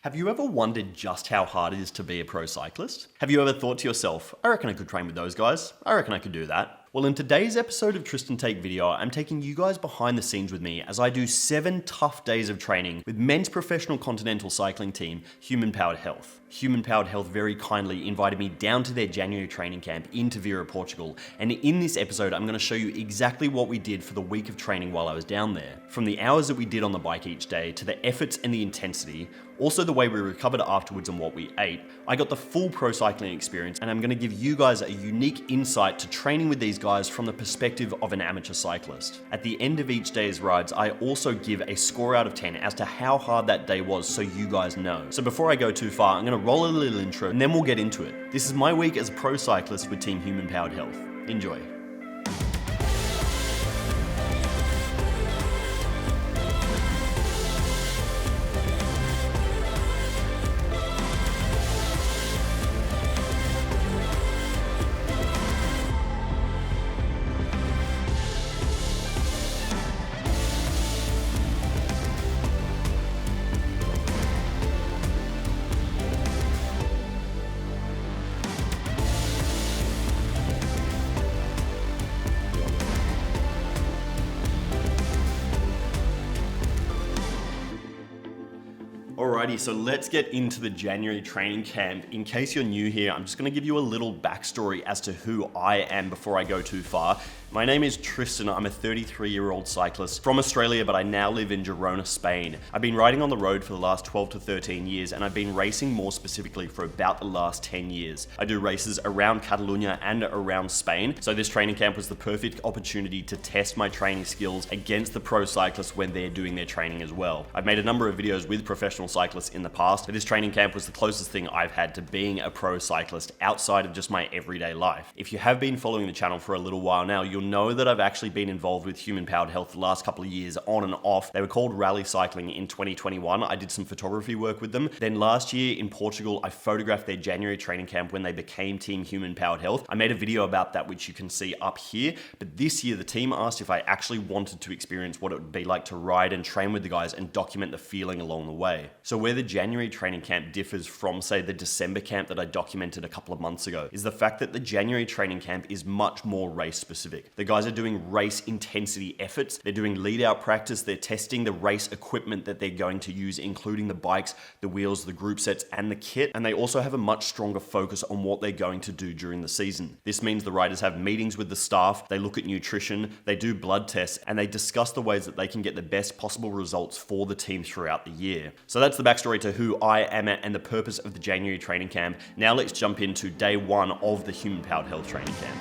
Have you ever wondered just how hard it is to be a pro cyclist? Have you ever thought to yourself, I reckon I could train with those guys. I reckon I could do that. Well, in today's episode of Tristan Take Video, I'm taking you guys behind the scenes with me as I do 7 tough days of training with men's professional continental cycling team, Human Powered Health. Human Powered Health very kindly invited me down to their January training camp in Tavira, Portugal. And in this episode, I'm going to show you exactly what we did for the week of training while I was down there. From the hours that we did on the bike each day to the efforts and the intensity, also the way we recovered afterwards and what we ate, I got the full pro cycling experience, and I'm going to give you guys a unique insight to training with these guys from the perspective of an amateur cyclist. At the end of each day's rides, I also give a score out of 10 as to how hard that day was so you guys know. So before I go too far, I'm going to roll a little intro and then we'll get into it. This is my week as a pro cyclist with Team Human Powered Health. Enjoy. Alrighty, so let's get into the January training camp. In case you're new here, I'm just going to give you a little backstory as to who I am before I go too far. My name is Tristan. I'm a 33-year-old cyclist from Australia, but I now live in Girona, Spain. I've been riding on the road for the last 12 to 13 years, and I've been racing more specifically for about the last 10 years. I do races around Catalonia and around Spain, so this training camp was the perfect opportunity to test my training skills against the pro cyclists when they're doing their training as well. I've made a number of videos with professional cyclists in the past, but this training camp was the closest thing I've had to being a pro cyclist outside of just my everyday life. If you have been following the channel for a little while now, you'll know that I've actually been involved with Human Powered Health the last couple of years on and off. They were called Rally Cycling in 2021. I did some photography work with them. Then last year in Portugal, I photographed their January training camp when they became Team Human Powered Health. I made a video about that, which you can see up here. But this year, the team asked if I actually wanted to experience what it would be like to ride and train with the guys and document the feeling along the way. So where the January training camp differs from, say, the December camp that I documented a couple of months ago is the fact that the January training camp is much more race specific. The guys are doing race intensity efforts. They're doing lead out practice. They're testing the race equipment that they're going to use, including the bikes, the wheels, the group sets, and the kit. And they also have a much stronger focus on what they're going to do during the season. This means the riders have meetings with the staff. They look at nutrition, they do blood tests, and they discuss the ways that they can get the best possible results for the team throughout the year. So that's the backstory to who I am and the purpose of the January training camp. Now let's jump into day 1 of the Human Powered Health training camp.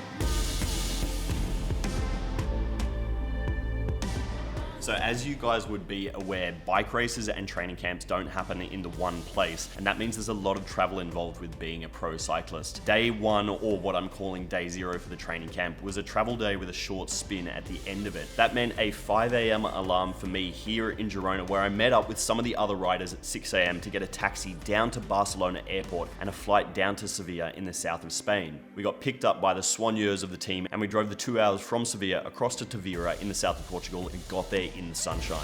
So as you guys would be aware, bike races and training camps don't happen in the one place, and that means there's a lot of travel involved with being a pro cyclist. Day 1, or what I'm calling day 0 for the training camp, was a travel day with a short spin at the end of it. That meant a 5 a.m. alarm for me here in Girona, where I met up with some of the other riders at 6 a.m. to get a taxi down to Barcelona airport and a flight down to Sevilla in the south of Spain. We got picked up by the soigneurs of the team, and we drove the 2 hours from Sevilla across to Tavira in the south of Portugal and got there in the sunshine.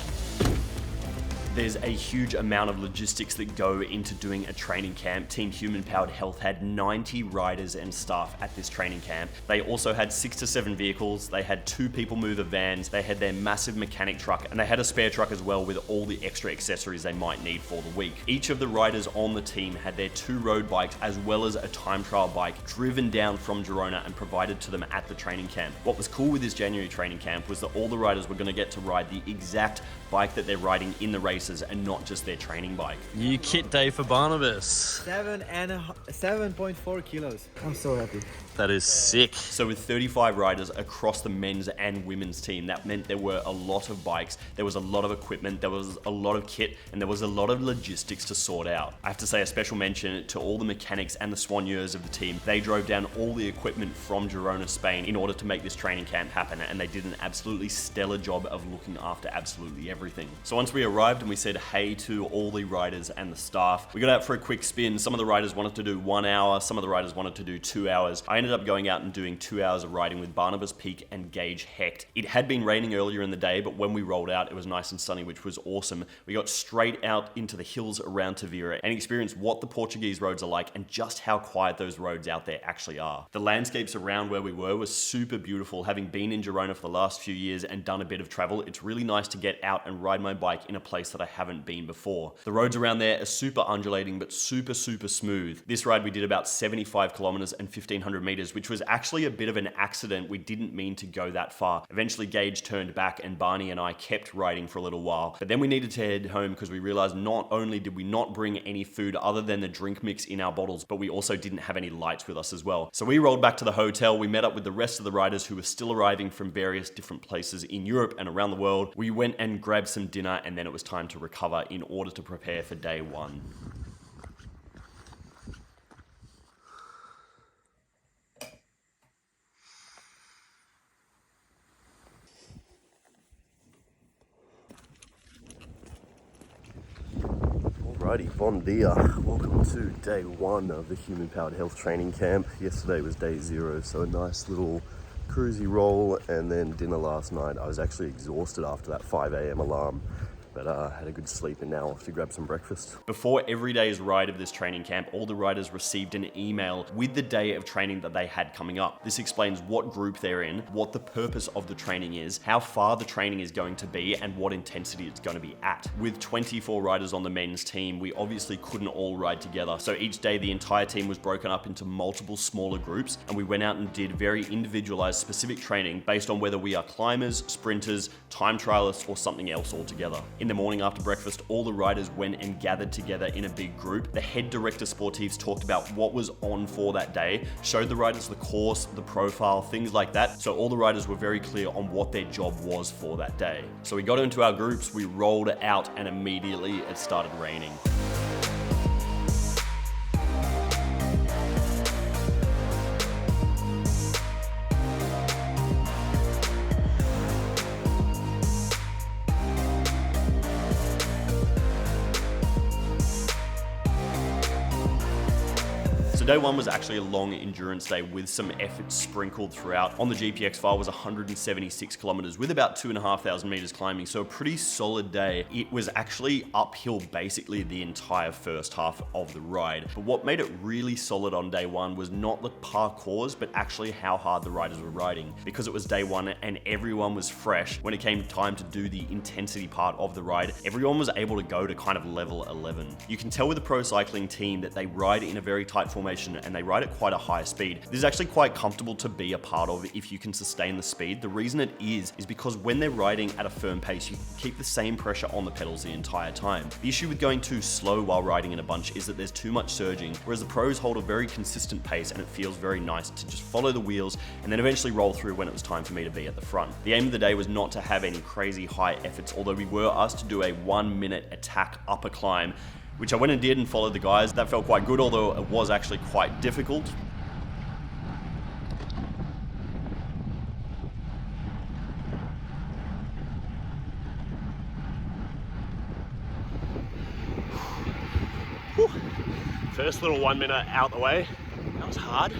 There's a huge amount of logistics that go into doing a training camp. Team Human Powered Health had 90 riders and staff at this training camp. They also had 6 to 7 vehicles. They had 2 people mover vans. They had their massive mechanic truck, and they had a spare truck as well with all the extra accessories they might need for the week. Each of the riders on the team had their 2 road bikes as well as a time trial bike driven down from Girona and provided to them at the training camp. What was cool with this January training camp was that all the riders were going to get to ride the exact bike that they're riding in the race and not just their training bike. New kit day for Barnabas. 7.4 kilos. I'm so happy. That is sick. So with 35 riders across the men's and women's team, that meant there were a lot of bikes, there was a lot of equipment, there was a lot of kit, and there was a lot of logistics to sort out. I have to say a special mention to all the mechanics and the soigneurs of the team. They drove down all the equipment from Girona, Spain in order to make this training camp happen, and they did an absolutely stellar job of looking after absolutely everything. So once we arrived and we we said hey to all the riders and the staff. We got out for a quick spin. Some of the riders wanted to do 1 hour, some of the riders wanted to do 2 hours. I ended up going out and doing 2 hours of riding with Barnabas Peak and Gage Hecht. It had been raining earlier in the day, but when we rolled out, it was nice and sunny, which was awesome. We got straight out into the hills around Tavira and experienced what the Portuguese roads are like and just how quiet those roads out there actually are. The landscapes around where we were super beautiful. Having been in Girona for the last few years and done a bit of travel, it's really nice to get out and ride my bike in a place that I haven't been before. The roads around there are super undulating, but super smooth. This ride we did about 75 kilometers and 1500 meters, which was actually a bit of an accident. We didn't mean to go that far. Eventually Gage turned back and Barney and I kept riding for a little while, but then we needed to head home because we realized not only did we not bring any food other than the drink mix in our bottles, but we also didn't have any lights with us as well. So we rolled back to the hotel. We met up with the rest of the riders who were still arriving from various different places in Europe and around the world. We went and grabbed some dinner, and then it was time to recover in order to prepare for day one. Alrighty, bon dia. Welcome to day one of the Human Powered Health Training Camp. Yesterday was day 0, so a nice little cruisy roll and then dinner last night. I was actually exhausted after that 5 a.m. alarm, but had a good sleep and now off to grab some breakfast. Before every day's ride of this training camp, all the riders received an email with the day of training that they had coming up. This explains what group they're in, what the purpose of the training is, how far the training is going to be, and what intensity it's going to be at. With 24 riders on the men's team, we obviously couldn't all ride together. So each day the entire team was broken up into multiple smaller groups, and we went out and did very individualized specific training based on whether we are climbers, sprinters, time trialists, or something else altogether. In the morning after breakfast, all the riders went and gathered together in a big group. The head director sportifs talked about what was on for that day, showed the riders the course, the profile, things like that. So all the riders were very clear on what their job was for that day. So we got into our groups, we rolled out, and immediately it started raining. So day one was actually a long endurance day with some effort sprinkled throughout. On the GPX file was 176 kilometers with about 2,500 meters climbing, so a pretty solid day. It was actually uphill basically the entire first half of the ride. But what made it really solid on day one was not the parcours, but actually how hard the riders were riding. Because it was day one and everyone was fresh, when it came time to do the intensity part of the ride, everyone was able to go to kind of level 11. You can tell with the pro cycling team that they ride in a very tight formation and they ride at quite a high speed. This is actually quite comfortable to be a part of if you can sustain the speed. The reason it is because when they're riding at a firm pace, you can keep the same pressure on the pedals the entire time. The issue with going too slow while riding in a bunch is that there's too much surging, whereas the pros hold a very consistent pace and it feels very nice to just follow the wheels and then eventually roll through when it was time for me to be at the front. The aim of the day was not to have any crazy high efforts, although we were asked to do a 1 minute attack upper climb, which I went and did and followed the guys. That felt quite good, although it was actually quite difficult. Whew. First little 1 minute out the way. That was hard.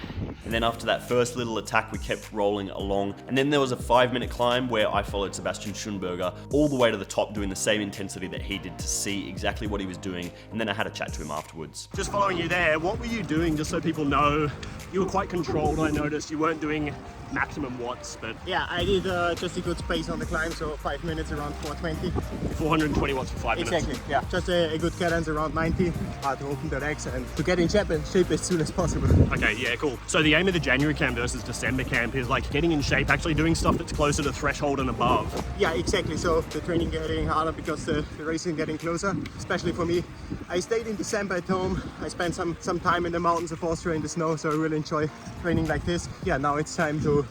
And then after that first little attack, we kept rolling along. And then there was a 5-minute climb where I followed Sebastian Schoenberger all the way to the top, doing the same intensity that he did to see exactly what he was doing. And then I had a chat to him afterwards. Just following you there, what were you doing, just so people know? You were quite controlled, I noticed. You weren't doing maximum watts, but... Yeah, I did just a good pace on the climb, so 5 minutes around 420. 420 watts for 5 minutes. Exactly, yeah. Just a good cadence around 90, hard to open the legs and to get in shape as soon as possible. Okay, yeah, cool. So the aim of the January camp versus December camp is like getting in shape, actually doing stuff that's closer to threshold and above. Yeah, exactly. So the training getting harder because the racing getting closer, especially for me. I stayed in December at home. I spent some time in the mountains of Austria in the snow, so I really enjoy training like this. Yeah, now it's time to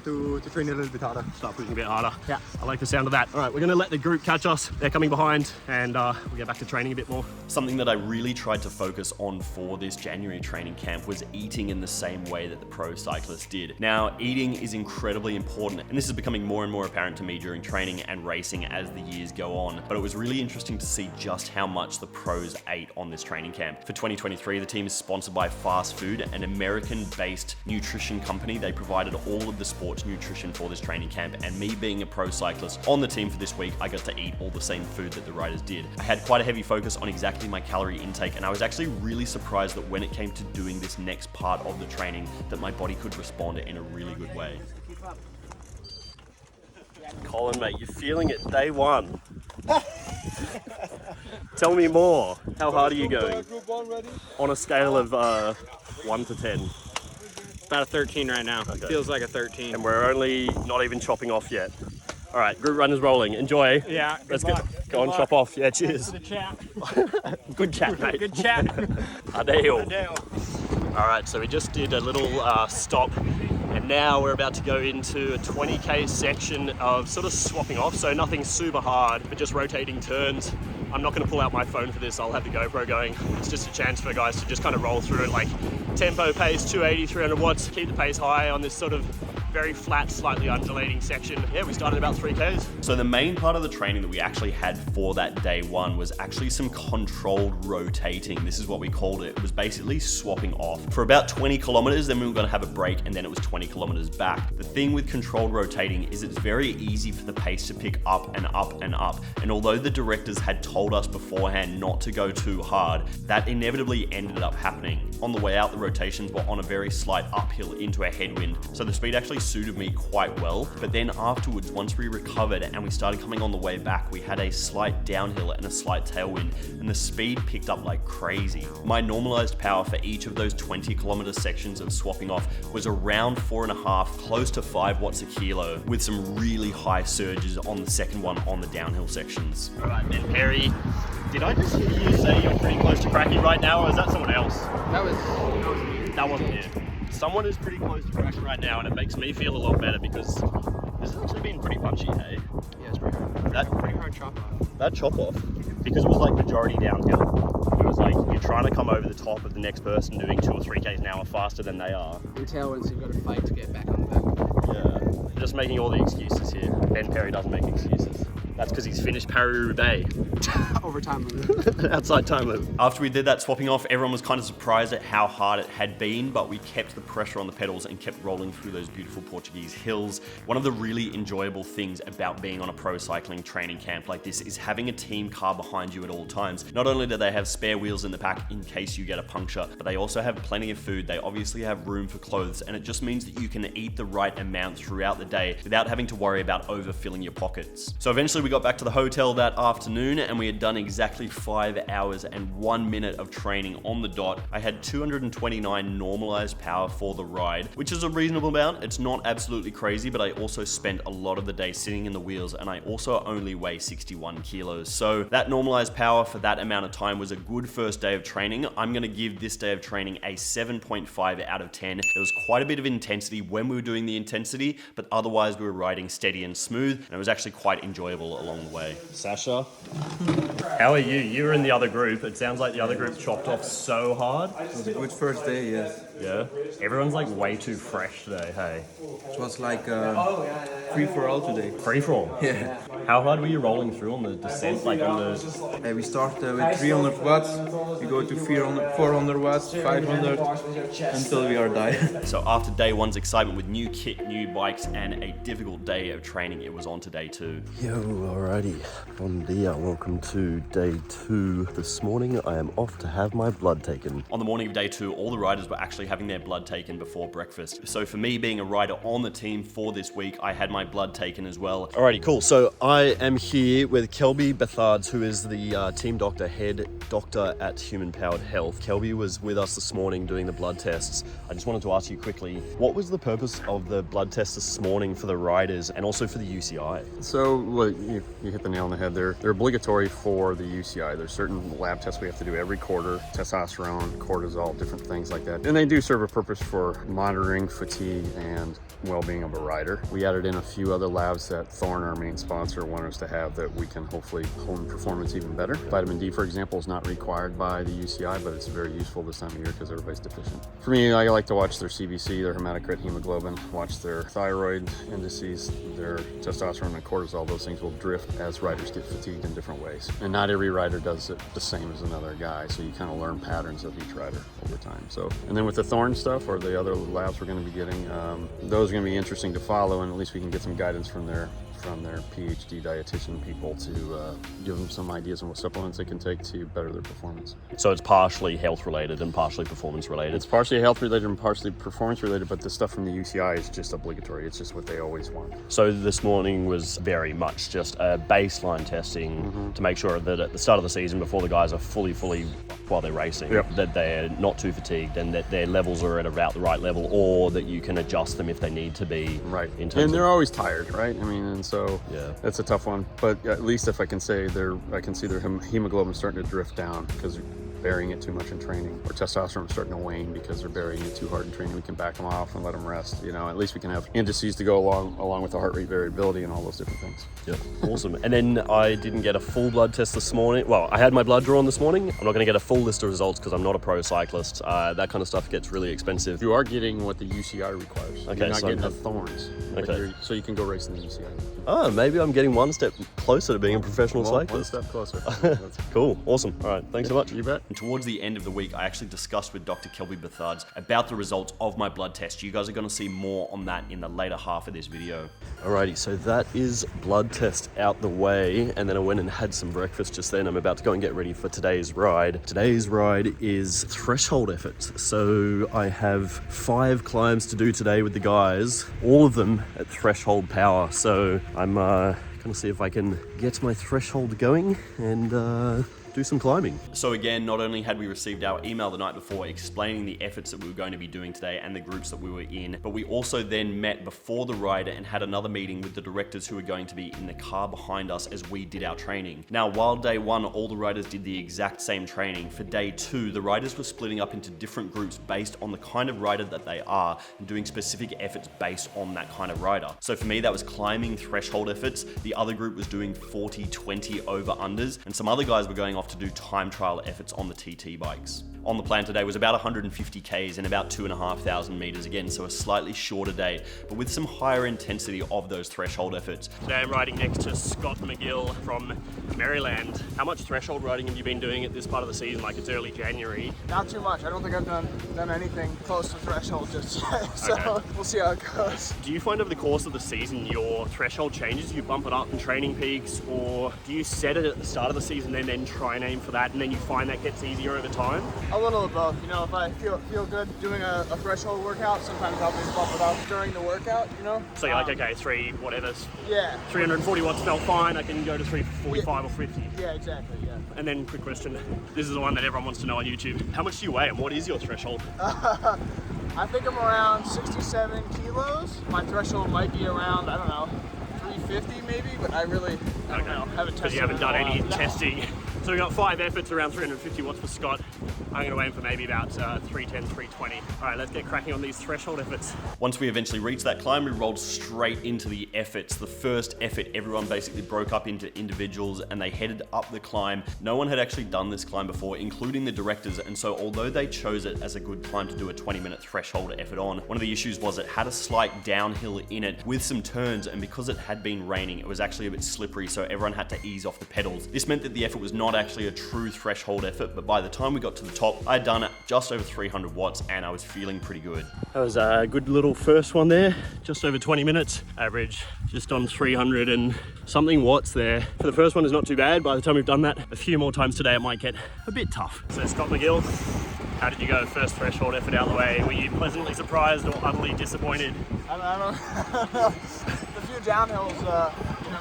to train a little bit harder. Start pushing a bit harder. Yeah. I like the sound of that. All right, we're going to let the group catch us. They're coming behind, and we'll get back to training a bit more. Something that I really tried to focus on for this January training camp was eating in the same way that the pro cyclists did. Now, eating is incredibly important, and this is becoming more and more apparent to me during training and racing as the years go on, but it was really interesting to see just how much the pros ate on this training camp. For 2023, the team is sponsored by Fast Food, an American-based nutrition company. They provided all of the sports nutrition for this training camp, and me being a pro cyclist on the team for this week, I got to eat all the same food that the riders did. I had quite a heavy focus on exactly my calorie intake, and I was actually really surprised that when it came to doing this next part of the training, that my body could respond in a really good way. Colin, mate, you're feeling it day one. Tell me more. How hard are you going? On a scale of 1 to 10. About a 13 right now. Okay. Feels like a 13. And we're only not even chopping off yet. All right, group run is rolling. Enjoy. Yeah. Let's go and chop off. Yeah, cheers. The chat. Good chat, mate. Good chat. Adeo. All right, so we just did a little stop, and now we're about to go into a 20k section of sort of swapping off. So nothing super hard, but just rotating turns. I'm not going to pull out my phone for this. I'll have the GoPro going. It's just a chance for guys to just kind of roll through it, like tempo pace, 280, 300 watts, keep the pace high on this sort of very flat, slightly undulating section. Yeah, we started about 3Ks. So the main part of the training that we actually had for that day one was actually some controlled rotating. This is what we called it. It was basically swapping off for about 20 kilometers, then we were going to have a break, and then it was 20 kilometers back. The thing with controlled rotating is it's very easy for the pace to pick up and up and up. And although the directors had told us beforehand not to go too hard, that inevitably ended up happening. On the way out, the rotations were on a very slight uphill into a headwind, so the speed actually suited me quite well. But then afterwards, once we recovered and we started coming on the way back, we had a slight downhill and a slight tailwind, and the speed picked up like crazy. My normalized power for each of those 20 kilometer sections of swapping off was around 4.5, close to 5 watts a kilo, with some really high surges on the second one on the downhill sections. All right, then Perry, did I just hear you say you're pretty close to cracking right now, or is that someone else? That wasn't you. Someone is pretty close to cracking right now, and it makes me feel a lot better because this has actually been pretty punchy, hey? Yeah, it's pretty hard. Pretty hard chop off. That chop off, because it was like majority downhill. It was like you're trying to come over the top of the next person doing 2 or 3Ks an hour faster than they are. In tailwinds, you've got to fight to get back on the back. Yeah. Just making all the excuses here. Ben Perry doesn't make excuses. That's because he's finished Paris-Roubaix. Overtime limit. Outside time limit. After we did that swapping off, everyone was kind of surprised at how hard it had been, but we kept the pressure on the pedals and kept rolling through those beautiful Portuguese hills. One of the really enjoyable things about being on a pro cycling training camp like this is having a team car behind you at all times. Not only do they have spare wheels in the pack in case you get a puncture, but they also have plenty of food. They obviously have room for clothes, and it just means that you can eat the right amount throughout the day without having to worry about overfilling your pockets. So eventually we got back to the hotel that afternoon, and we had done exactly 5 hours and 1 minute of training on the dot. I had 229 normalized power for the ride, which is a reasonable amount. It's not absolutely crazy, but I also spent a lot of the day sitting in the wheels, and I also only weigh 61 kilos. So that normalized power for that amount of time was a good first day of training. I'm going to give this day of training a 7.5 out of 10. There was quite a bit of intensity when we were doing the intensity, but otherwise we were riding steady and smooth, and it was actually quite enjoyable along the way. Sasha, how are you? You were in the other group. It sounds like the other group chopped off so hard. It was a good first day, yes. Yeah? Everyone's like way too fresh today, hey? It was like free for all today. Free for all? Yeah. How hard were you rolling through on the descent? Like on the... We start with 300 watts, we go to 400 watts, 500, until we are dying. So after day one's excitement with new kit, new bikes, and a difficult day of training, it was on to day two. Yo, alrighty. Bon dia. Welcome to day 2. This morning I am off to have my blood taken. On the morning of day 2, all the riders were actually having their blood taken before breakfast. So for me, being a rider on the team for this week, I had my blood taken as well. Alrighty, cool. So I I am here with Kelby Bethards, who is the team doctor, head doctor at Human Powered Health. Kelby was with us this morning doing the blood tests. I just wanted to ask you quickly, what was the purpose of the blood test this morning for the riders and also for the UCI? So well, you hit the nail on the head there. They're obligatory for the UCI. There's certain lab tests we have to do every quarter, testosterone, cortisol, different things like that. And they do serve a purpose for monitoring fatigue and well-being of a rider. We added in a few other labs that Thorne, our main sponsor, want us to have that we can hopefully hone performance even better. Vitamin D, for example, is not required by the UCI, but it's very useful this time of year because everybody's deficient. For me, I like to watch their CBC, their hematocrit hemoglobin, watch their thyroid indices, their testosterone and cortisol. Those things will drift as riders get fatigued in different ways. And not every rider does it the same as another guy, so you kind of learn patterns of each rider over time. So, and then with the Thorne stuff or the other labs we're going to be getting, those are going to be interesting to follow, and at least we can get some guidance from their PhD dietitian people to give them some ideas on what supplements they can take to better their performance. So it's partially health related and partially performance related? It's partially health related and partially performance related, but the stuff from the UCI is just obligatory. It's just what they always want. So this morning was very much just a baseline testing to make sure that at the start of the season, before the guys are fully while they're racing, that they're not too fatigued and that their levels are at about the right level, or that you can adjust them if they need to be. Right. In terms and they're always tired, right? I mean, and so yeah, that's a tough one. But at least if I can say I can see their hemoglobin starting to drift down because they're burying it too much in training, or testosterone starting to wane because they're burying it too hard in training. We can back them off and let them rest. You know, at least we can have indices to go along with the heart rate variability and all those different things. Yeah, awesome. And then I didn't get a full blood test this morning. Well, I had my blood drawn this morning. I'm not going to get a full list of results because I'm not a pro cyclist. That kind of stuff gets really expensive. You are getting what the UCI requires. Okay, you're not so getting the Thorns. Okay. So you can go race in the UCI. Oh, maybe I'm getting one step closer to being a professional One cyclist. step closer. Cool, awesome. All right, thanks so much. You bet. And towards the end of the week, I actually discussed with Dr. Kelby Bethards about the results of my blood test. You guys are going to see more on that in the later half of this video. Alrighty, so that is blood test out the way, and then I went and had some breakfast just then. I'm about to go and get ready for today's ride. Today's ride is threshold efforts. So I have 5 climbs to do today with the guys, all of them at threshold power. So I'm going to see if I can get my threshold going and do some climbing. So again, not only had we received our email the night before explaining the efforts that we were going to be doing today and the groups that we were in, but we also then met before the ride and had another meeting with the directors who were going to be in the car behind us as we did our training. Now, while day 1, all the riders did the exact same training, for day 2, the riders were splitting up into different groups based on the kind of rider that they are and doing specific efforts based on that kind of rider. So for me, that was climbing threshold efforts. The other group was doing 40-20 over-unders, and some other guys were going off to do time trial efforts on the TT bikes. On the plan today was about 150 Ks and about 2,500 meters again, so a slightly shorter day, but with some higher intensity of those threshold efforts. Today I'm riding next to Scott McGill from Maryland. How much threshold riding have you been doing at this part of the season? Like, it's early January. Not too much. I don't think I've done anything close to threshold just yet. So Okay. we'll see how it goes. Do you find over the course of the season your threshold changes? You bump it up in training peaks, or do you set it at the start of the season and then try and aim for that, and then you find that gets easier over time? A little of both. You know, if I feel good doing a threshold workout, sometimes I'll just bump it up during the workout, you know? So you're like, okay, 340 watts felt fine, I can go to 345 or 50. Yeah, exactly, yeah. And then, quick question, this is the one that everyone wants to know on YouTube. How much do you weigh and what is your threshold? I think I'm around 67 kilos. My threshold might be around, I don't know, 350 maybe, but I don't know. Haven't tested Because you haven't done in a any while. testing. So we got 5 efforts around 350 watts for Scott. I'm going to aim for maybe about 310, 320. All right, let's get cracking on these threshold efforts. Once we eventually reached that climb, we rolled straight into the efforts. The first effort, everyone basically broke up into individuals and they headed up the climb. No one had actually done this climb before, including the directors, and so although they chose it as a good climb to do a 20-minute threshold effort on, one of the issues was it had a slight downhill in it with some turns, and because it had been raining, it was actually a bit slippery, so everyone had to ease off the pedals. This meant that the effort was not actually a true threshold effort, but by the time we got to the top, I had done it just over 300 watts and I was feeling pretty good. That was a good little first one there, just over 20 minutes, average just on 300 and something watts there. For the first one is not too bad. By the time we've done that a few more times today, it might get a bit tough. So Scott McGill, how did you go? First threshold effort out the way. Were you pleasantly surprised or utterly disappointed? I don't know. The few downhills,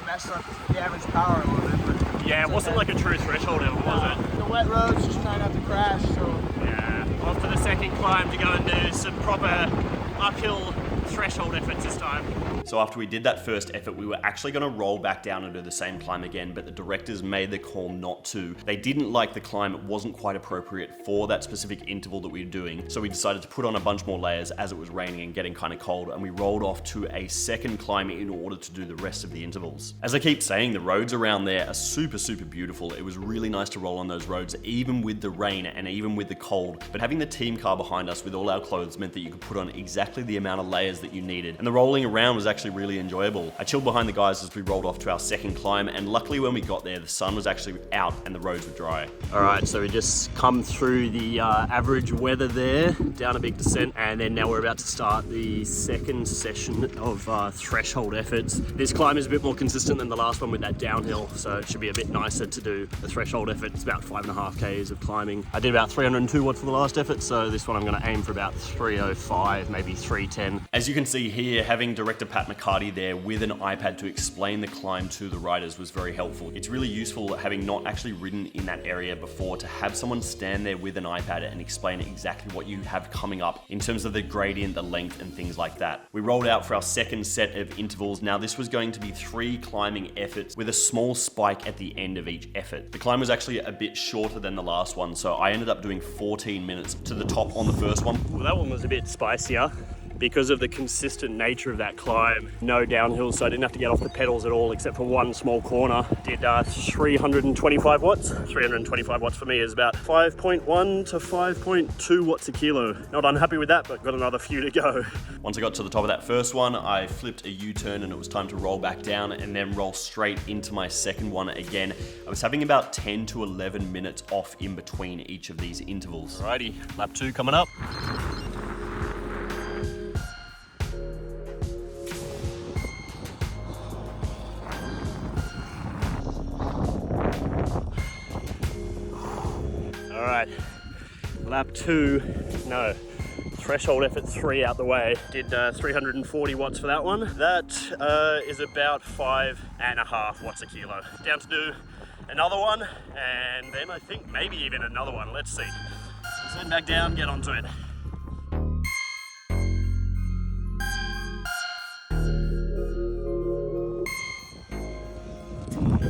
messed up the average power a little bit. But Yeah, it wasn't like a true threshold ever, was it? the wet roads, just trying not to crash. So Yeah. Off to the second climb to go and do some proper uphill threshold efforts this time. So after we did that first effort, we were actually going to roll back down and do the same climb again, but the directors made the call not to. They didn't like the climb. It wasn't quite appropriate for that specific interval that we were doing. So we decided to put on a bunch more layers as it was raining and getting kind of cold, and we rolled off to a second climb in order to do the rest of the intervals. As I keep saying, the roads around there are super, super beautiful. It was really nice to roll on those roads, even with the rain and even with the cold. But having the team car behind us with all our clothes meant that you could put on exactly the amount of layers that you needed. And the rolling around was actually really enjoyable. I chilled behind the guys as we rolled off to our second climb, and luckily when we got there, the sun was actually out and the roads were dry. All right, so we just come through the average weather there, down a big descent, and then now we're about to start the second session of threshold efforts. This climb is a bit more consistent than the last one with that downhill, so it should be a bit nicer to do the threshold effort. It's about 5.5 Ks of climbing. I did about 302 watts for the last effort, so this one I'm gonna aim for about 305, maybe 310. As you can see here, having director Pat McCarty there with an iPad to explain the climb to the riders was very helpful. It's really useful, having not actually ridden in that area before, to have someone stand there with an iPad and explain exactly what you have coming up in terms of the gradient, the length, and things like that. We rolled out for our second set of intervals. Now this was going to be 3 climbing efforts with a small spike at the end of each effort. The climb was actually a bit shorter than the last one, so I ended up doing 14 minutes to the top on the first one. Well, that one was a bit spicier because of the consistent nature of that climb. No downhill, so I didn't have to get off the pedals at all except for one small corner. Did 325 watts. 325 watts for me is about 5.1 to 5.2 watts a kilo. Not unhappy with that, but got another few to go. Once I got to the top of that first one, I flipped a U-turn and it was time to roll back down and then roll straight into my second one again. I was having about 10 to 11 minutes off in between each of these intervals. Alrighty, lap 2 coming up. All right, lap 2, no, threshold effort 3 out the way. Did 340 watts for that one. That is about 5.5 watts a kilo. Down to do another one, and then I think maybe even another one. Let's see. Send back down, get onto it.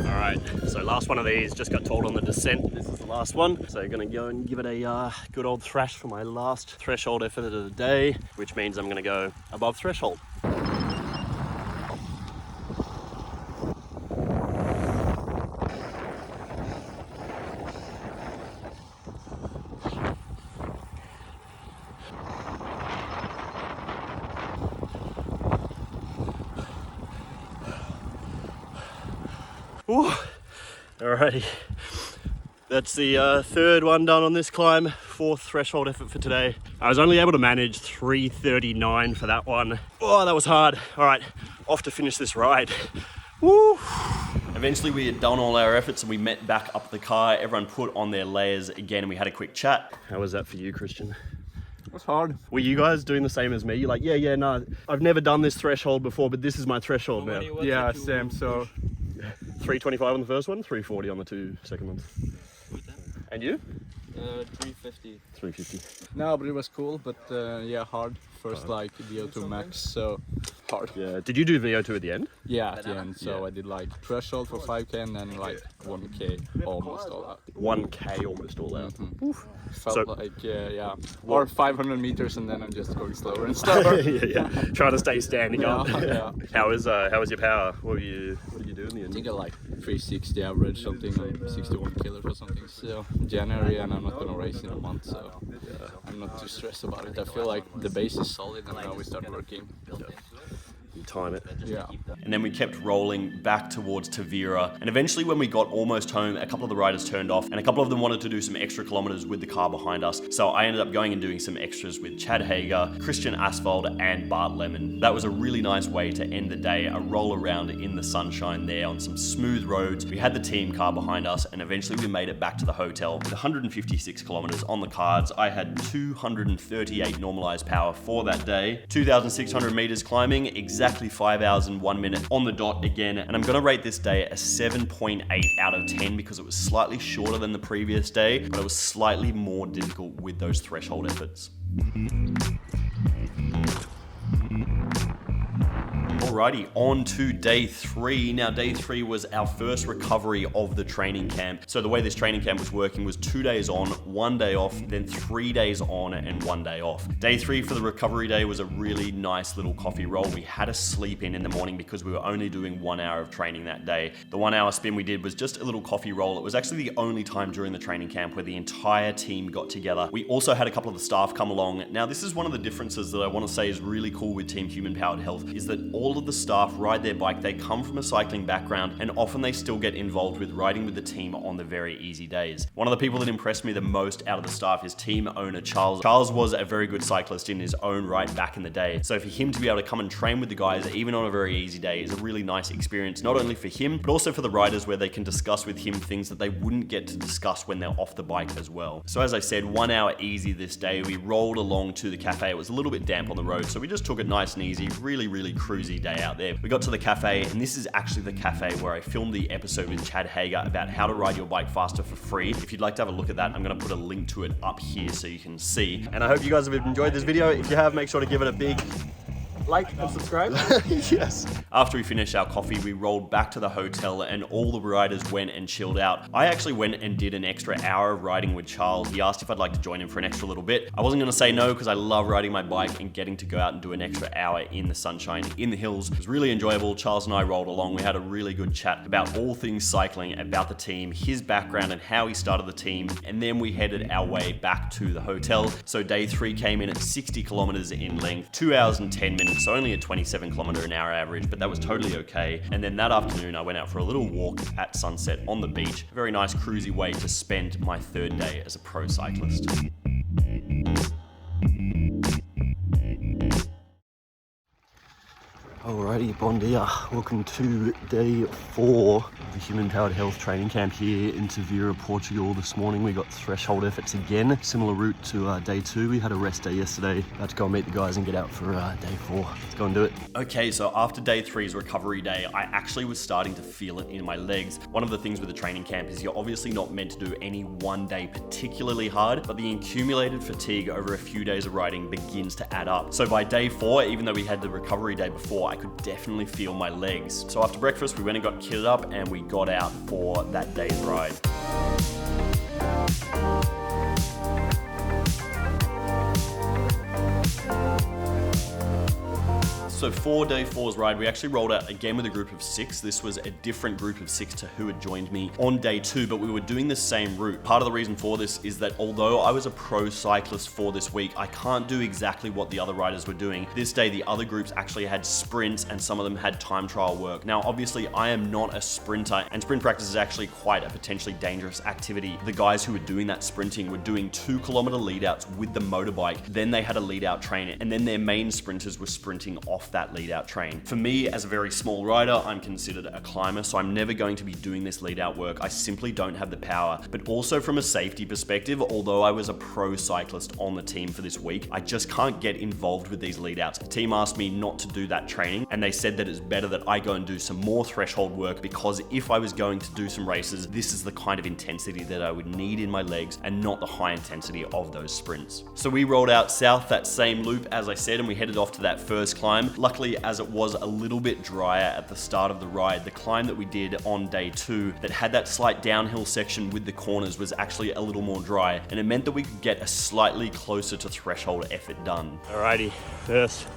Alright, so last one of these, just got told on the descent, this is the last one. So gonna go and give it a good old thrash for my last threshold effort of the day, which means I'm gonna go above threshold. Ooh. Alrighty, that's the third one done on this climb, 4th threshold effort for today. I was only able to manage 339 for that one. Oh, that was hard. All right, off to finish this ride. Woo! Eventually we had done all our efforts and we met back up the car. Everyone put on their layers again and we had a quick chat. How was that for you, Christian? it was hard. Were you guys doing the same as me? You're like, yeah, no, I've never done this threshold before, but this is my threshold now. Yeah, same. So 325 on the first one, 340 on the 2 second ones. And you? 350. 350. No, but it was cool, but yeah, hard. First like VO2 max, so hard. Yeah. Did you do VO2 at the end? Yeah, at the end. So I did like threshold for 5k and then like 1k almost all out. 1k almost all out. Felt So- like yeah, or 500 meters and then I'm just going slower and slower. yeah. Trying to stay standing up. Yeah. How was your power? What did you do in the I end? think I like 360 average, something like 61 kilos or something. So January, and I'm not gonna race in a month, so I'm not too stressed about it. I feel like the base is solid and now we start working. You time it. Yeah. And then we kept rolling back towards Tavira. And eventually when we got almost home, a couple of the riders turned off and a couple of them wanted to do some extra kilometers with the car behind us. So I ended up going and doing some extras with Chad Haga, Christian Asphalt, and Bart Lemon. That was a really nice way to end the day, a roll around in the sunshine there on some smooth roads. We had the team car behind us and eventually we made it back to the hotel with 156 kilometers on the cards. I had 238 normalized power for that day, 2,600 meters climbing, exactly exactly 5 hours and 1 minute on the dot again, and I'm gonna rate this day a 7.8 out of 10 because it was slightly shorter than the previous day, but it was slightly more difficult with those threshold efforts. Alrighty, on to day 3. Now, day 3 was our first recovery of the training camp. So the way this training camp was working was 2 days on, 1 day off, then 3 days on and 1 day off. Day 3 for the recovery day was a really nice little coffee roll. We had a sleep in the morning because we were only doing 1 hour of training that day. The 1 hour spin we did was just a little coffee roll. It was actually the only time during the training camp where the entire team got together. We also had a couple of the staff come along. Now, this is one of the differences that I want to say is really cool with Team Human Powered Health, is that all of the staff ride their bike. They come from a cycling background, and often they still get involved with riding with the team on the very easy days. One of the people that impressed me the most out of the staff is team owner Charles. Charles was a very good cyclist in his own right back in the day. So for him to be able to come and train with the guys, even on a very easy day, is a really nice experience, not only for him, but also for the riders, where they can discuss with him things that they wouldn't get to discuss when they're off the bike as well. So as I said, 1 hour easy this day. We rolled along to the cafe. It was a little bit damp on the road, so we just took it nice and easy. Really cruisy day out there. We got to the cafe, and this is actually the cafe where I filmed the episode with Chad Haga about how to ride your bike faster for free. If you'd like to have a look at that, I'm going to put a link to it up here so you can see. And I hope you guys have enjoyed this video. If you have, make sure to give it a big Like and subscribe. yes. After we finished our coffee, we rolled back to the hotel and all the riders went and chilled out. I actually went and did an extra hour of riding with Charles. He asked if I'd like to join him for an extra little bit. I wasn't going to say no because I love riding my bike, and getting to go out and do an extra hour in the sunshine in the hills was really enjoyable. Charles and I rolled along. We had a really good chat about all things cycling, about the team, his background and how he started the team, and then we headed our way back to the hotel. So day 3 came in at 60 kilometers in length, 2 hours and 10 minutes. So only a 27km/h average, but that was totally okay. And then that afternoon, I went out for a little walk at sunset on the beach. A very nice cruisy way to spend my 3rd day as a pro cyclist. Alrighty, bon dia. Welcome to day 4 of the Human Powered Health training camp here in Tavira, Portugal. This morning we got threshold efforts again. Similar route to day 2. We had a rest day yesterday. About to go and meet the guys and get out for day 4. Let's go and do it. Okay, so after day 3's recovery day, I actually was starting to feel it in my legs. One of the things with the training camp is you're obviously not meant to do any one day particularly hard, but the accumulated fatigue over a few days of riding begins to add up. So by day 4, even though we had the recovery day before, I could definitely feel my legs. So after breakfast, we went and got kitted up and we got out for that day's ride. So for day 4's ride, we actually rolled out again with a group of 6. This was a different group of 6 to who had joined me on day 2, but we were doing the same route. Part of the reason for this is that although I was a pro cyclist for this week, I can't do exactly what the other riders were doing. This day, the other groups actually had sprints and some of them had time trial work. Now, obviously, I am not a sprinter, and sprint practice is actually quite a potentially dangerous activity. The guys who were doing that sprinting were doing 2-kilometer lead outs with the motorbike. Then they had a lead out train, and then their main sprinters were sprinting off that lead out train. For me, as a very small rider, I'm considered a climber, so I'm never going to be doing this lead out work. I simply don't have the power. But also from a safety perspective, although I was a pro cyclist on the team for this week, I just can't get involved with these lead outs. The team asked me not to do that training, and they said that it's better that I go and do some more threshold work, because if I was going to do some races, this is the kind of intensity that I would need in my legs and not the high intensity of those sprints. So we rolled out south that same loop, as I said, and we headed off to that first climb. Luckily, as it was a little bit drier at the start of the ride, the climb that we did on day 2 that had that slight downhill section with the corners was actually a little more dry, and it meant that we could get a slightly closer to threshold effort done. Alrighty, first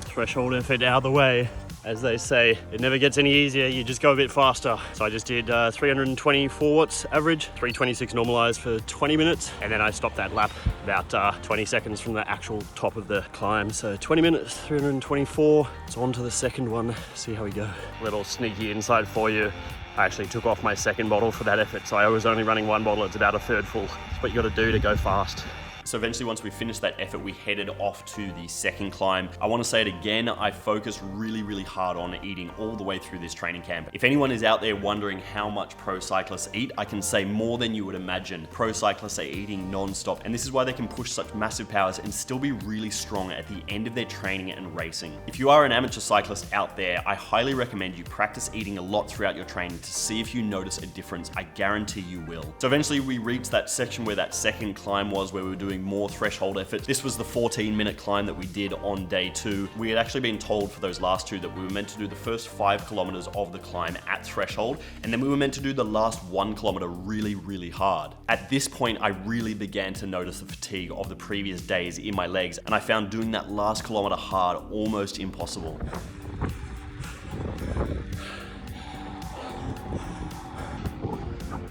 threshold effort out of the way. As they say, it never gets any easier, you just go a bit faster. So I just did 324 watts average, 326 normalized for 20 minutes, and then I stopped that lap about 20 seconds from the actual top of the climb. So 20 minutes, 324, it's on to the second one, see how we go. Little sneaky insight for you. I actually took off my second bottle for that effort, so I was only running 1 bottle, it's about a third full. That's what you gotta do to go fast. So eventually once we finished that effort, we headed off to the second climb. I want to say it again, I focused really hard on eating all the way through this training camp. If anyone is out there wondering how much pro cyclists eat, I can say more than you would imagine. Pro cyclists are eating non-stop, and this is why they can push such massive powers and still be really strong at the end of their training and racing. If you are an amateur cyclist out there, I highly recommend you practice eating a lot throughout your training to see if you notice a difference. I guarantee you will. So eventually we reached that section where that second climb was, where we were doing more threshold effort. This was the 14-minute climb that we did on day 2. We had actually been told for those last 2 that we were meant to do the first 5 kilometers of the climb at threshold, and then we were meant to do the last 1 kilometer really hard. At this point, I really began to notice the fatigue of the previous days in my legs, and I found doing that last kilometer hard almost impossible.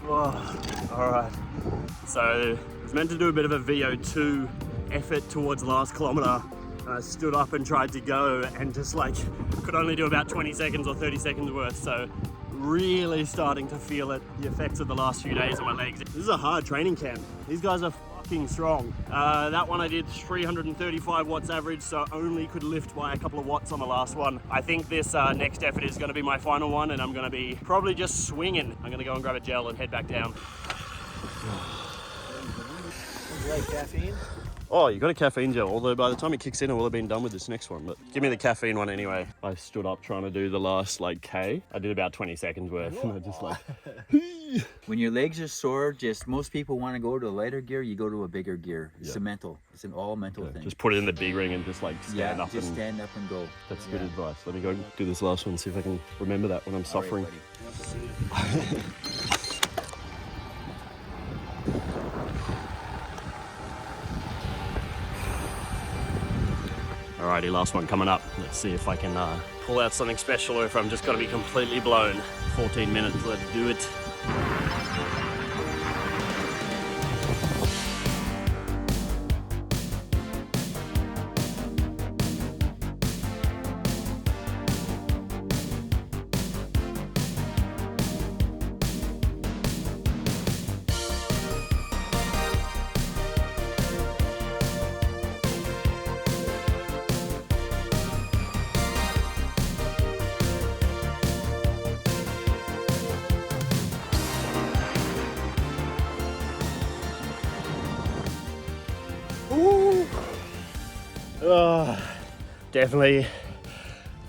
All right, so I was meant to do a bit of a VO2 effort towards the last kilometer. I stood up and tried to go and just like could only do about 20 seconds or 30 seconds worth. So really starting to feel it, the effects of the last few days on my legs. This is a hard training camp. These guys are fucking strong. That one I did 335 watts average, so only could lift by a couple of watts on the last one. I think this next effort is gonna be my final one, and I'm gonna be probably just swinging. I'm gonna go and grab a gel and head back down. Would you like caffeine? Oh, you got a caffeine gel, although by the time it kicks in, I will have been done with this next one, but give me the caffeine one anyway. I stood up trying to do the last K. I did about 20 seconds worth, and I just When your legs are sore, most people want to go to a lighter gear, you go to a bigger gear. It's a mental. It's an all mental thing. just put it in the big ring and just stand up. Just stand up and go. That's good advice. Let me go do this last one, see if I can remember that when I'm suffering. Alrighty, last one coming up. Let's see if I can pull out something special or if I'm just going to be completely blown. 14 minutes, let's do it.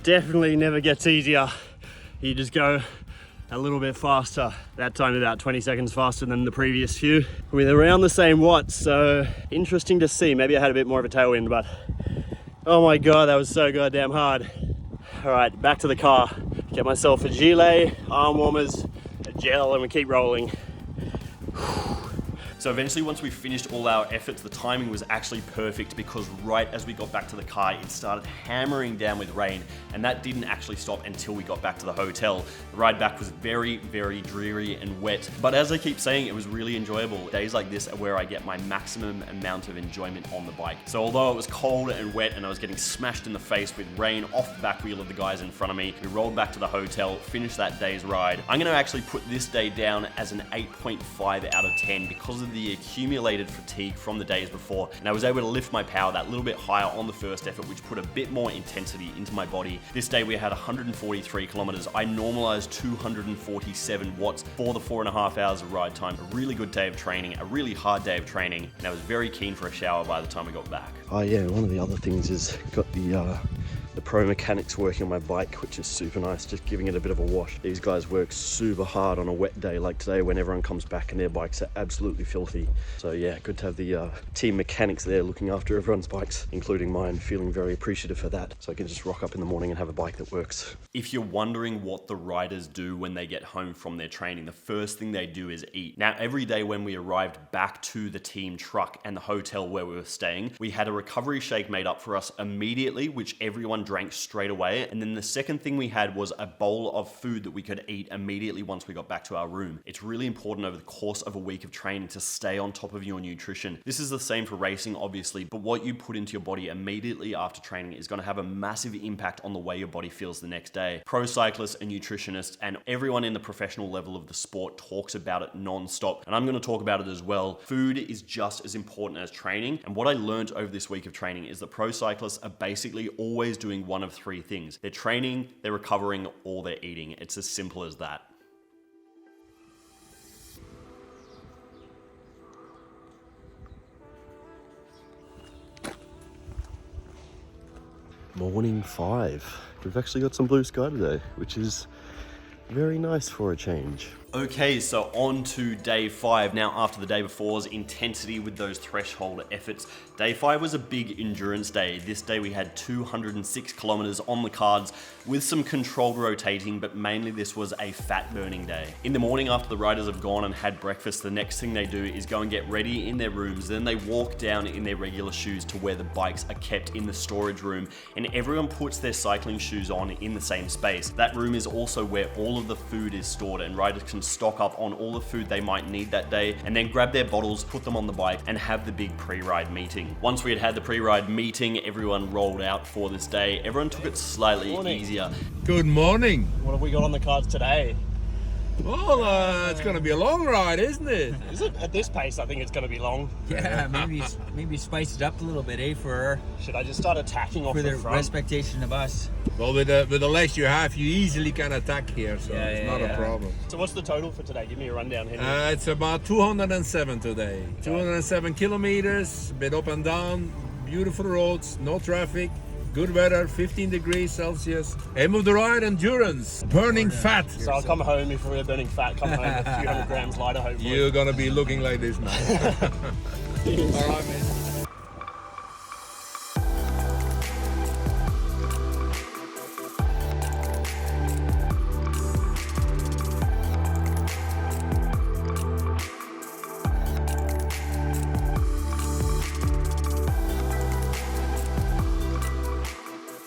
Definitely never gets easier. You just go a little bit faster. That time about 20 seconds faster than the previous few with around the same watts. So interesting to see. Maybe I had a bit more of a tailwind, but oh my God, that was so goddamn hard. All right, back to the car. Get myself a gilet, arm warmers, a gel, and we keep rolling. So eventually once we finished all our efforts, the timing was actually perfect because right as we got back to the car, it started hammering down with rain, and that didn't actually stop until we got back to the hotel. The ride back was very dreary and wet, but as I keep saying, it was really enjoyable. Days like this are where I get my maximum amount of enjoyment on the bike. So although it was cold and wet and I was getting smashed in the face with rain off the back wheel of the guys in front of me, we rolled back to the hotel, finished that day's ride. I'm gonna actually put this day down as an 8.5 out of 10 because of the accumulated fatigue from the days before, and I was able to lift my power that little bit higher on the first effort, which put a bit more intensity into my body. This day we had 143 kilometers. I normalized 247 watts for the 4.5 hours of ride time. A really good day of training, a really hard day of training, and I was very keen for a shower by the time we got back. Oh yeah, one of the other things is got the pro mechanics working on my bike, which is super nice, just giving it a bit of a wash. These guys work super hard on a wet day like today when everyone comes back and their bikes are absolutely filthy. So yeah, good to have the team mechanics there looking after everyone's bikes, including mine, feeling very appreciative for that. So I can just rock up in the morning and have a bike that works. If you're wondering what the riders do when they get home from their training, the first thing they do is eat. Now, every day when we arrived back to the team truck and the hotel where we were staying, we had a recovery shake made up for us immediately, which everyone everyone drank straight away. And then the second thing we had was a bowl of food that we could eat immediately once we got back to our room. It's really important over the course of a week of training to stay on top of your nutrition. This is the same for racing, obviously, but what you put into your body immediately after training is going to have a massive impact on the way your body feels the next day. Pro cyclists and nutritionists and everyone in the professional level of the sport talks about it non-stop, and I'm going to talk about it as well. Food is just as important as training, and what I learned over this week of training is that pro cyclists are basically always doing one of three things. They're training, they're recovering, or they're eating. It's as simple as that. Morning 5. We've actually got some blue sky today, which is very nice for a change. Okay, so on to day 5. Now, after the day before's intensity with those threshold efforts, day 5 was a big endurance day. This day we had 206 kilometers on the cards with some controlled rotating, but mainly this was a fat burning day. In the morning, after the riders have gone and had breakfast, the next thing they do is go and get ready in their rooms. Then they walk down in their regular shoes to where the bikes are kept in the storage room, and everyone puts their cycling shoes on in the same space. That room is also where all of the food is stored, and riders can stock up on all the food they might need that day, and then grab their bottles, put them on the bike, and have the big pre-ride meeting. Once we had the pre-ride meeting, everyone rolled out for this day. Everyone took it slightly easier. Good morning. What have we got on the cards today? Well, it's going to be a long ride, isn't it? Is it? At this pace, I think it's going to be long. Yeah, maybe spice it up a little bit, for Should I just start attacking off the front? expectation of us. Well, with the legs you have, you easily can attack here, so it's not a problem. So what's the total for today? Give me a rundown, Henry. It's about 207 today. 207 kilometers, a bit up and down, beautiful roads, no traffic. Good weather, 15 degrees Celsius. Aim of the ride, endurance, burning fat. So I'll come home if we're burning fat, come home a few hundred grams lighter, hopefully. You're gonna be looking like this now. All right, man.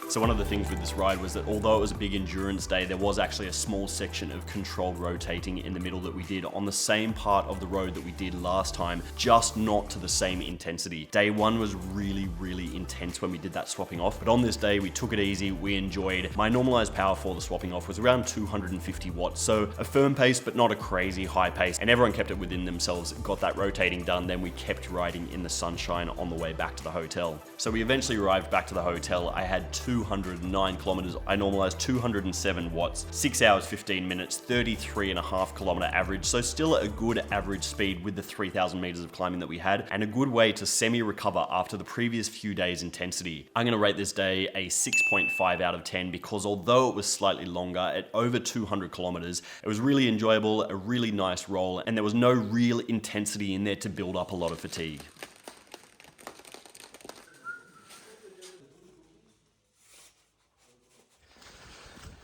So one of the things with this ride was that although it was a big endurance day, there was actually a small section of controlled rotating in the middle that we did on the same part of the road that we did last time, just not to the same intensity. Day 1 was really, really intense when we did that swapping off, but on this day we took it easy, we enjoyed. My normalized power for the swapping off was around 250 watts, so a firm pace but not a crazy high pace, and everyone kept it within themselves, got that rotating done, then we kept riding in the sunshine on the way back to the hotel. So we eventually arrived back to the hotel. I had 209 kilometers. I normalized 207 watts, 6 hours, 15 minutes, 33.5 kilometer average. So still a good average speed with the 3,000 meters of climbing that we had, and a good way to semi-recover after the previous few days' intensity. I'm gonna rate this day a 6.5 out of 10 because although it was slightly longer, at over 200 kilometers, it was really enjoyable, a really nice roll, and there was no real intensity in there to build up a lot of fatigue.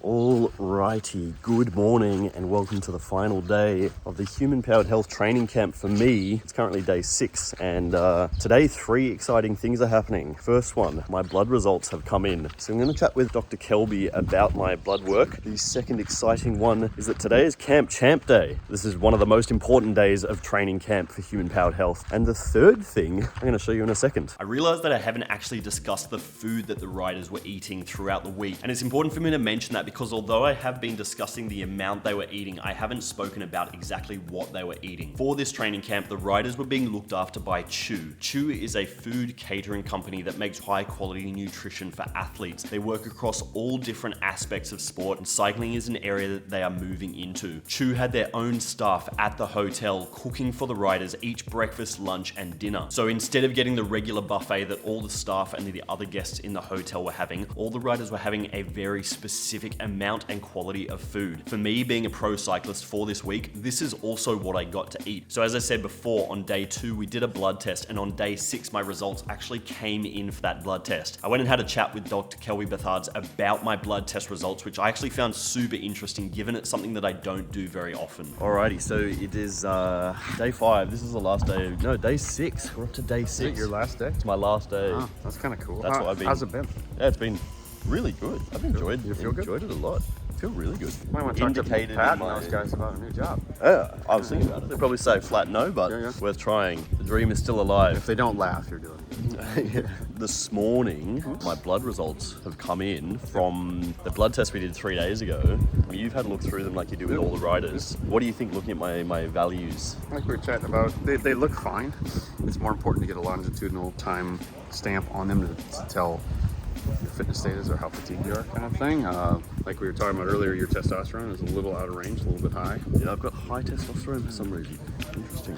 Alrighty, good morning and welcome to the final day of the Human Powered Health Training Camp for me. It's currently day 6 and today 3 exciting things are happening. First one, my blood results have come in. So I'm going to chat with Dr. Kelby about my blood work. The second exciting one is that today is Camp Champ Day. This is one of the most important days of training camp for Human Powered Health. And the third thing, I'm going to show you in a second. I realized that I haven't actually discussed the food that the riders were eating throughout the week. And it's important for me to mention that because although I have been discussing the amount they were eating, I haven't spoken about exactly what they were eating. For this training camp, the riders were being looked after by Chew. Chew is a food catering company that makes high quality nutrition for athletes. They work across all different aspects of sport, and cycling is an area that they are moving into. Chew had their own staff at the hotel cooking for the riders each breakfast, lunch, and dinner. So instead of getting the regular buffet that all the staff and the other guests in the hotel were having, all the riders were having a very specific amount and quality of food. For me, being a pro cyclist for this week, this is also what I got to eat. So as I said before, on day 2, we did a blood test, and on day 6, my results actually came in for that blood test. I went and had a chat with Dr. Kelby Bethards about my blood test results, which I actually found super interesting, given it's something that I don't do very often. Alrighty, so it is day 5. This is the last day. No, day 6. We're up to day 6. Is it your last day? It's my last day. Oh, that's kind of cool. That's what I've been. How's it been? Yeah, it's been Really good. I've enjoyed You feel good? enjoyed it a lot. I feel really good. Might want to talk to Indicated Pat in and my- those guys about a new job. Yeah, I was thinking about it. They'd probably say flat no, but Yeah. worth trying. The dream is still alive. If they don't laugh, you're doing good. This morning, my blood results have come in from the blood test we did 3 days ago. You've had a look through them like you do with all the riders. What do you think looking at my values? Like we were chatting about, they look fine. It's more important to get a longitudinal time stamp on them to tell your fitness status or how fatigued you are, kind of thing. Like we were talking about earlier, your testosterone is a little out of range, a little bit high. Yeah, I've got high testosterone for some reason. Interesting.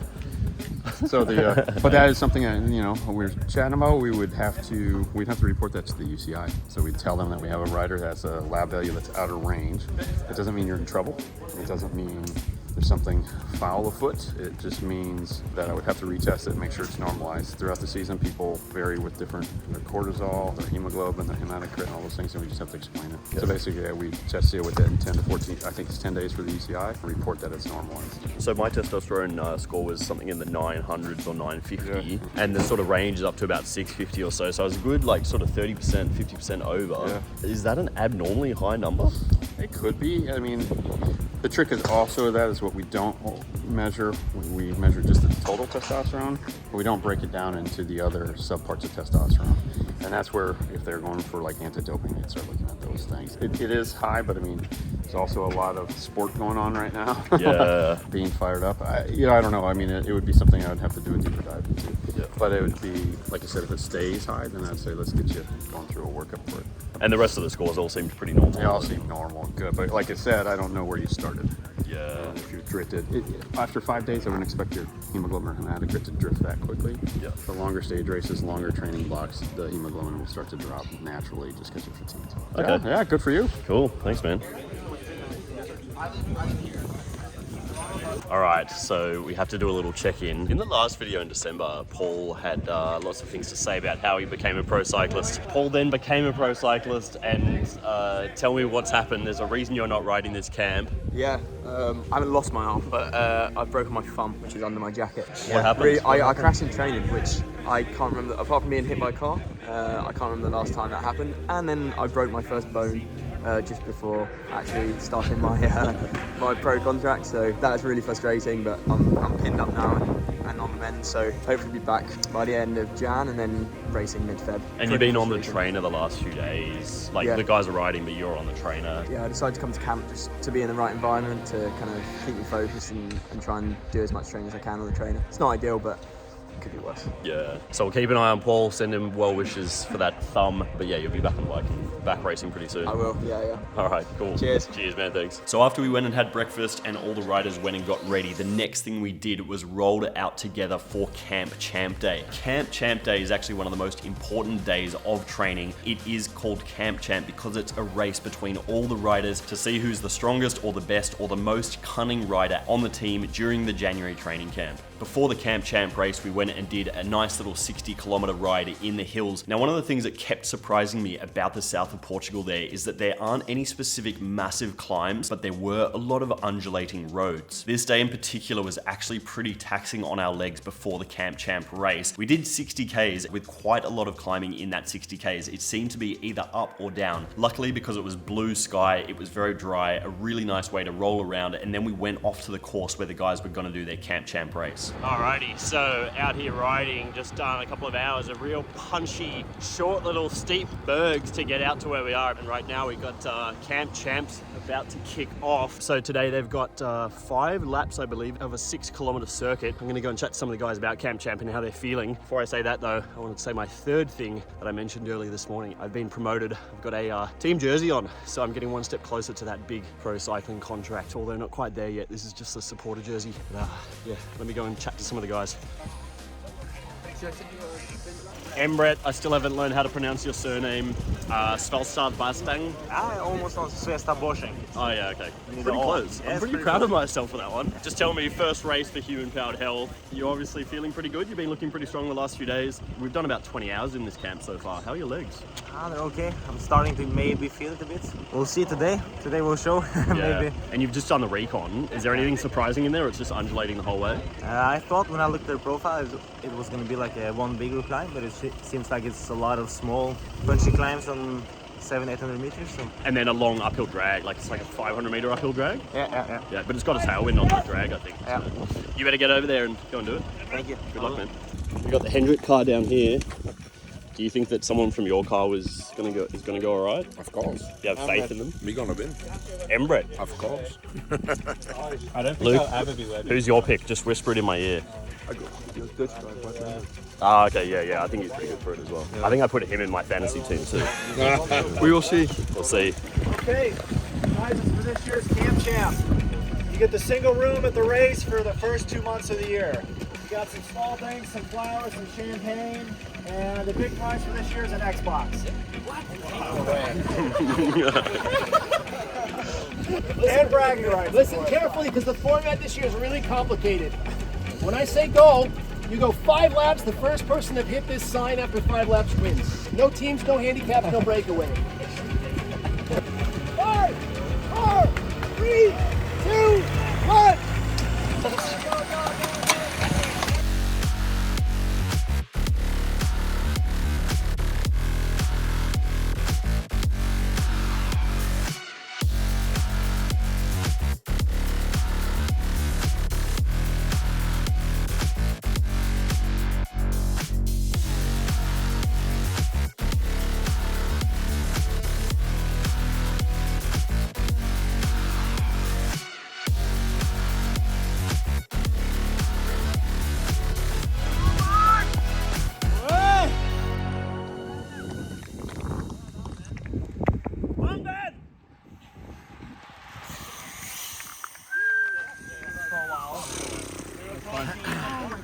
So but that is something that, you know, we were chatting about. We'd have to report that to the UCI. So we'd tell them that we have a rider that's a lab value that's out of range. It doesn't mean you're in trouble. It doesn't mean there's something foul afoot. It just means that I would have to retest it and make sure it's normalized. Throughout the season, people vary with different their cortisol, their hemoglobin, their hematocrit, and all those things, and we just have to explain it. Yes. So basically, we test it within 10 to 14, I think it's 10 days for the UCI, and report that it's normalized. So my testosterone score was something in the 900s or 950, and the sort of range is up to about 650 or so. So I was a good, like, sort of 30%, 50% over. Yeah. Is that an abnormally high number? It could be. I mean, the trick is also that is what we don't measure. We measure just the total testosterone, but we don't break it down into the other subparts of testosterone. And that's where, if they're going for like anti-doping, they'd start looking at those things. It is high, but I mean, there's also a lot of sport going on right now. Yeah. Being fired up. I don't know. I mean, it would be something I would have to do a deeper dive into. Yeah. But it would be, like I said, if it stays high, then I'd say let's get you going through a workup for it. And the rest of the scores all seemed pretty normal. They all seem normal and good. But like I said, I don't know where you started. Yeah. If you're drifted. After 5 days, I wouldn't expect your hemoglobin or hematocrit to drift that quickly. Yeah. The longer stage races, longer training blocks, the hemoglobin will start to drop naturally just because you're fatigued. Okay. Yeah, good for you. Cool. Thanks, man. All right, so we have to do a little check-in. In the last video in December, Paul had lots of things to say about how he became a pro cyclist. Paul then became a pro cyclist, and tell me what's happened. There's a reason you're not riding this camp. Yeah, I haven't lost my arm, but I've broken my thumb, which is under my jacket. What happened? Really, I crashed in training, which I can't remember, apart from being hit by a car, I can't remember the last time that happened. And then I broke my first bone just before actually starting my my pro contract, so that was really frustrating, but I'm pinned up now and on the mend, so hopefully be back by the end of Jan and then racing mid-Feb. And you've been on the trainer the last few days. Like, Yeah. the guys are riding, but you're on the trainer. Yeah, I decided to come to camp just to be in the right environment, to kind of keep me focused and try and do as much training as I can on the trainer. It's not ideal, but it could be worse. Yeah. So we'll keep an eye on Paul, send him well wishes for that thumb. But yeah, you'll be back on the bike, back racing pretty soon. I will, yeah. All right, cool. Cheers. Cheers, man, thanks. So after we went and had breakfast and all the riders went and got ready, the next thing we did was rolled out together for Camp Champ Day. Camp Champ Day is actually one of the most important days of training. It is called Camp Champ because it's a race between all the riders to see who's the strongest or the best or the most cunning rider on the team during the January training camp. Before the Camp Champ race, we went and did a nice little 60-kilometer ride in the hills. Now, one of the things that kept surprising me about the south of Portugal there is that there aren't any specific massive climbs, but there were a lot of undulating roads. This day in particular was actually pretty taxing on our legs before the Camp Champ race. We did 60 Ks with quite a lot of climbing in that 60 Ks. It seemed to be either up or down. Luckily, because it was blue sky, it was very dry, a really nice way to roll around, and then we went off to the course where the guys were going to do their Camp Champ race. Alrighty, so out here riding, just done a couple of hours of real punchy, short little steep bergs to get out to where we are. And right now we got Camp Champs about to kick off. So today they've got 5 laps, I believe, of a 6-kilometer circuit. I'm gonna go and chat to some of the guys about Camp Champ and how they're feeling. Before I say that though, I wanted to say my third thing that I mentioned earlier this morning. I've been promoted. I've got a team jersey on, so I'm getting one step closer to that big pro cycling contract, although not quite there yet. This is just a supporter jersey. But, yeah, let me go and chat to some of the guys. Embret, I still haven't learned how to pronounce your surname. Svalstad Bastang. I almost on Svesta Bosching. Oh yeah, okay. Pretty close. I'm pretty proud of myself for that one. Just tell me, first race for Human Powered Health. You're obviously feeling pretty good. You've been looking pretty strong the last few days. We've done about 20 hours in this camp so far. How are your legs? They're okay. I'm starting to maybe feel it a bit. We'll see today. Today will show. Maybe. And you've just done the recon. Is there anything surprising in there, or it's just undulating the whole way? I thought when I looked at their profile it was going to be like one bigger climb, but it seems like it's a lot of small punchy climbs on 700-800 meters. So. And then a long uphill drag, like it's like a 500-meter uphill drag? Yeah. Yeah, but it's got a tailwind on that drag, I think. Yeah. So you better get over there and go and do it. Thank you. Good luck, man. We got the Hendrick car down here. Do you think that someone from your car is gonna go all right? Of course. You have faith in them? We're gonna win. Embret. Of course. I don't think Luke, I'll ever be ready. who's your pick? Just whisper it in my ear. Okay, yeah. I think he's pretty good for it as well. I think I put him in my fantasy team too. We will see. We'll see. Okay, prizes for this year's Camp Champ. You get the single room at the race for the first 2 months of the year. You got some small things, some flowers, some champagne, and the big prize for this year is an Xbox. And bragging rights. Listen carefully, because the format this year is really complicated. When I say go, you go 5 laps. The first person to hit this sign after 5 laps wins. No teams, no handicaps, no breakaway. 5, 4, 3, 2, 1.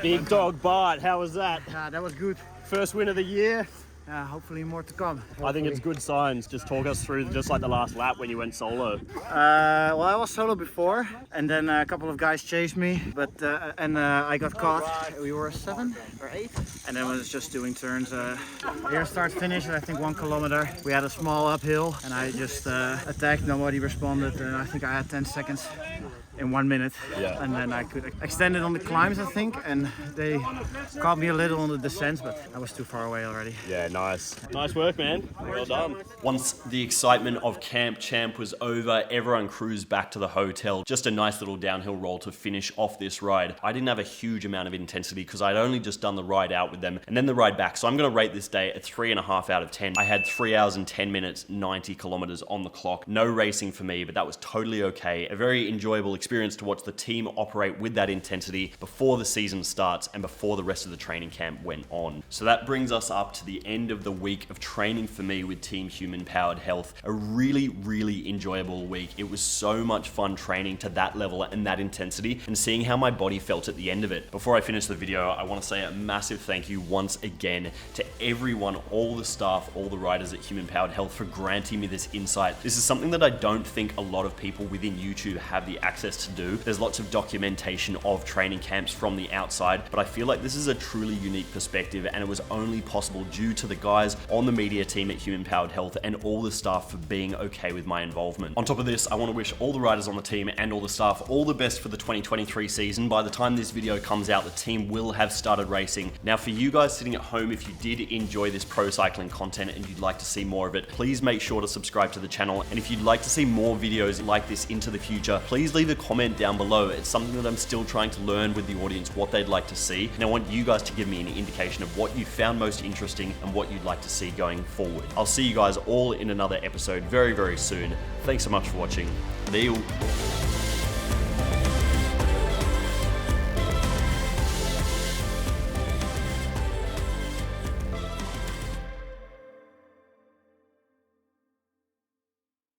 Big dog bite, how was that? That was good. First win of the year. Hopefully more to come. I think it's good signs. Just talk us through just like the last lap when you went solo. Well, I was solo before, and then a couple of guys chased me, but I got caught. We were 7 or 8, and then I was just doing turns. Here start finish, I think 1 kilometer. We had a small uphill, and I just attacked. Nobody responded, and I think I had 10 seconds. In 1 minute, and then I could extend it on the climbs, I think, and they caught me a little on the descents, but I was too far away already. Yeah, nice. Nice work, man. Well done. Once the excitement of Camp Champ was over, everyone cruised back to the hotel. Just a nice little downhill roll to finish off this ride. I didn't have a huge amount of intensity because I'd only just done the ride out with them and then the ride back. So I'm going to rate this day a 3.5 out of 10. I had 3 hours and 10 minutes, 90 kilometers on the clock. No racing for me, but that was totally okay. A very enjoyable experience to watch the team operate with that intensity before the season starts and before the rest of the training camp went on. So that brings us up to the end of the week of training for me with Team Human Powered Health. A really, really enjoyable week. It was so much fun training to that level and that intensity and seeing how my body felt at the end of it. Before I finish the video, I want to say a massive thank you once again to everyone, all the staff, all the riders at Human Powered Health for granting me this insight. This is something that I don't think a lot of people within YouTube have the access to do. There's lots of documentation of training camps from the outside, but I feel like this is a truly unique perspective, and it was only possible due to the guys on the media team at Human Powered Health and all the staff for being okay with my involvement. On top of this, I want to wish all the riders on the team and all the staff all the best for the 2023 season. By the time this video comes out, the team will have started racing. Now, for you guys sitting at home, if you did enjoy this pro cycling content and you'd like to see more of it, please make sure to subscribe to the channel. And if you'd like to see more videos like this into the future, please leave a comment down below. It's something that I'm still trying to learn with the audience, what they'd like to see. And I want you guys to give me an indication of what you found most interesting and what you'd like to see going forward. I'll see you guys all in another episode very, very soon. Thanks so much for watching. Adeu.